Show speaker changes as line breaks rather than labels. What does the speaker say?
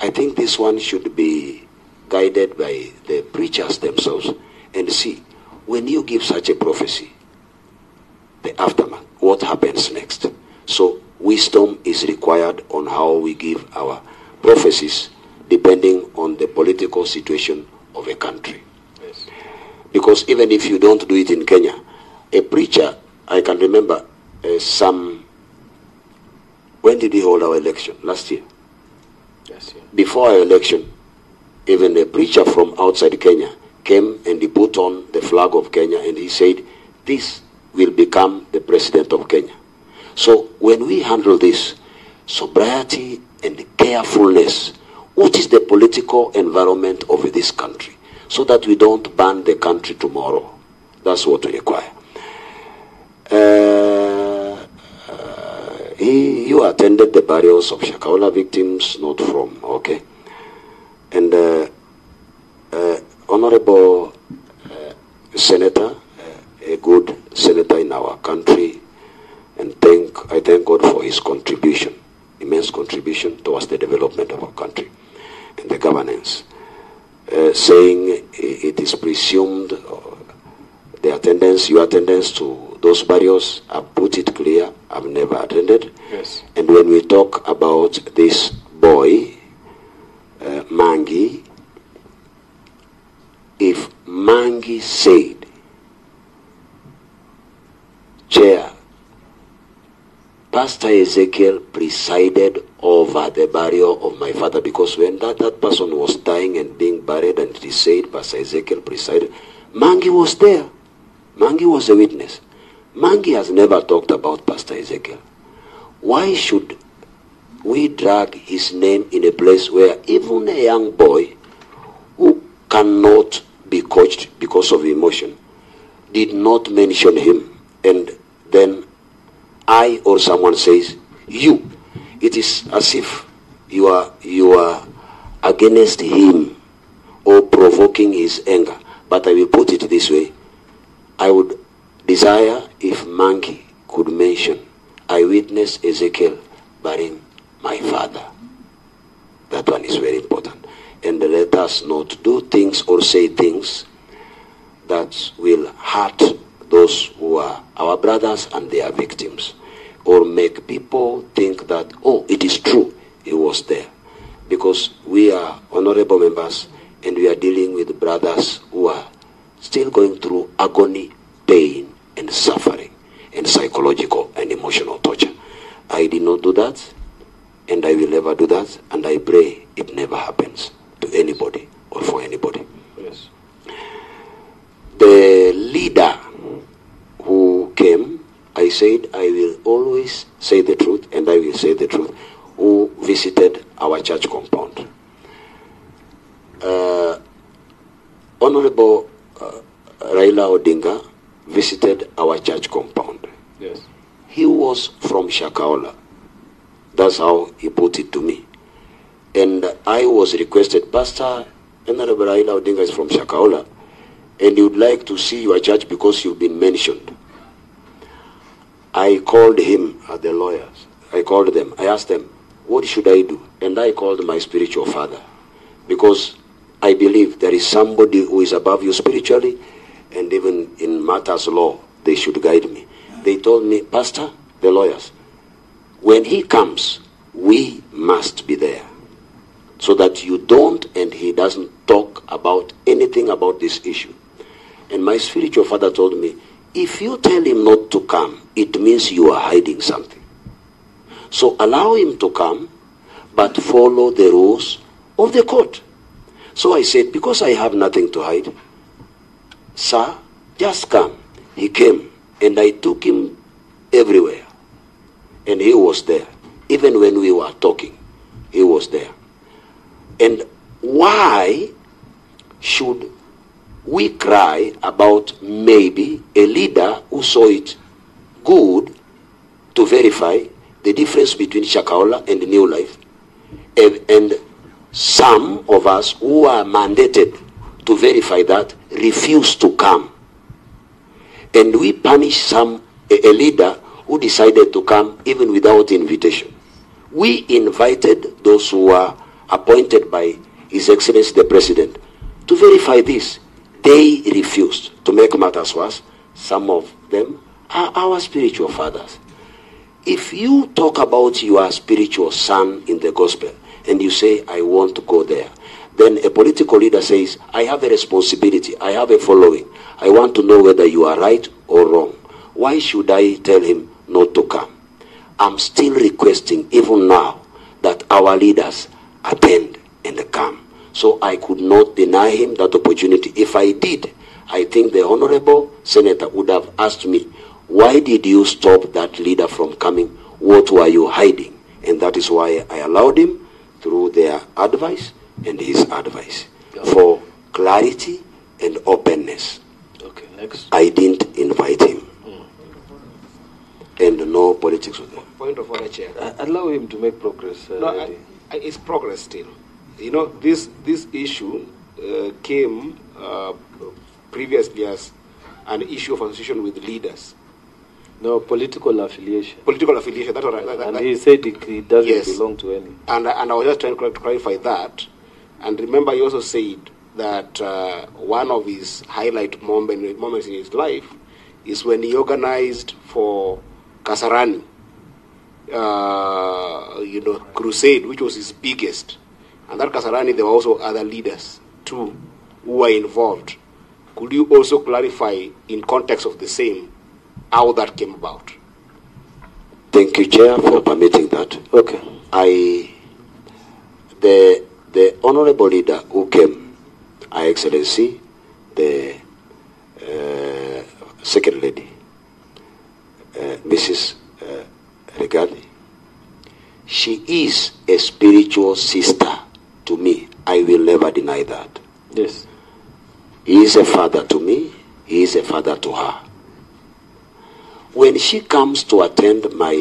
I think this one should be guided by the preachers themselves and see, when you give such a prophecy, the aftermath, what happens next? So wisdom is required on how we give our prophecies depending on the political situation of a country. Yes. Because even if you don't do it in Kenya, a preacher, I can remember when did we hold our election? Last year. Yes, yeah. Before our election, even a preacher from outside Kenya came and he put on the flag of Kenya and he said, this will become the president of Kenya. So when we handle this, sobriety and carefulness, what is the political environment of this country? So that we don't ban the country tomorrow. That's what we require. You attended the burials of Shakahola victims, not from, okay. And Honorable Senator, a good senator in our country, and I thank God for his contribution, immense contribution towards the development of our country and the governance. Saying it is presumed your attendance to those burials, I've put it clear, I've never attended. Yes. And when we talk about this boy, Mangi, if Mangi said, Chair, Pastor Ezekiel presided over the burial of my father, because when that person was dying and being buried and he said Pastor Ezekiel presided, Mangi was there. Mangi was a witness. Mangi has never talked about Pastor Ezekiel. Why should we drag his name in a place where even a young boy who cannot be coached because of emotion did not mention him, and then I or someone says, you, it is as if you are against him or provoking his anger. But I will put it this way. I would desire if Mangi could mention, I witnessed Ezekiel burying my father. That one is very important. And let us not do things or say things that will hurt those who are our brothers and their victims, or make people think that, oh, it is true, he was there. Because we are honorable members and we are dealing with brothers who are still going through agony, pain, and suffering, and psychological and emotional torture. I did not do that, and I will never do that, and I pray it never happens to anybody or for anybody. Yes. The leader who came, I said I will always say the truth, and I will say the truth, who visited our church compound. Honorable Raila Odinga visited our church compound. Yes. He was from Shakahola. That's how he put it to me. And I was requested, Pastor, Honorable Raila Odinga is from Shakahola, and he would like to see your church because you've been mentioned. I called him at the lawyers. I called them. I asked them, what should I do? And I called my spiritual father, because I believe there is somebody who is above you spiritually, and even in matters law, they should guide me. They told me, Pastor, the lawyers, when he comes, we must be there, so that you don't and he doesn't talk about anything about this issue. And my spiritual father told me, if you tell him not to come, it means you are hiding something. So allow him to come, but follow the rules of the court. So I said, because I have nothing to hide, sir, just come. He came, and I took him everywhere. And he was there. Even when we were talking, he was there. And why should we cry about maybe a leader who saw it good to verify the difference between Shakahola and New Life, and some of us who are mandated to verify that refuse to come, and we punish a leader who decided to come even without invitation? We invited those who are appointed by His Excellency the President to verify this. They refused. To make matters worse, some of them are our spiritual fathers. If you talk about your spiritual son in the gospel and you say, I want to go there, then a political leader says, I have a responsibility, I have a following. I want to know whether you are right or wrong. Why should I tell him not to come? I'm still requesting, even now, that our leaders attend and come. So I could not deny him that opportunity. If I did, I think the Honorable Senator would have asked me, why did you stop that leader from coming? What were you hiding? And that is why I allowed him through their advice and his advice for clarity and openness.
Okay, next.
I didn't invite him. And no politics with him.
Point of order, Chair.
Allow him to make progress.
It's progress still. You know, this issue came previously as an issue of association with leaders.
No, political affiliation.
Political affiliation, that's all right.
And he said he doesn't belong to any.
And I was just trying to clarify that. And remember, he also said that one of his highlight moments in his life is when he organized for Kasarani, crusade, which was his biggest. And that Kasarani, there were also other leaders too who were involved. Could you also clarify, in context of the same, how that came about?
Thank you, Chair, for permitting that.
Okay.
The honorable leader who came, Her Excellency, the second lady, Mrs. Rigathi, she is a spiritual sister to me. I will never deny that.
Yes.
He is a father to me. He is a father to her. When she comes to attend my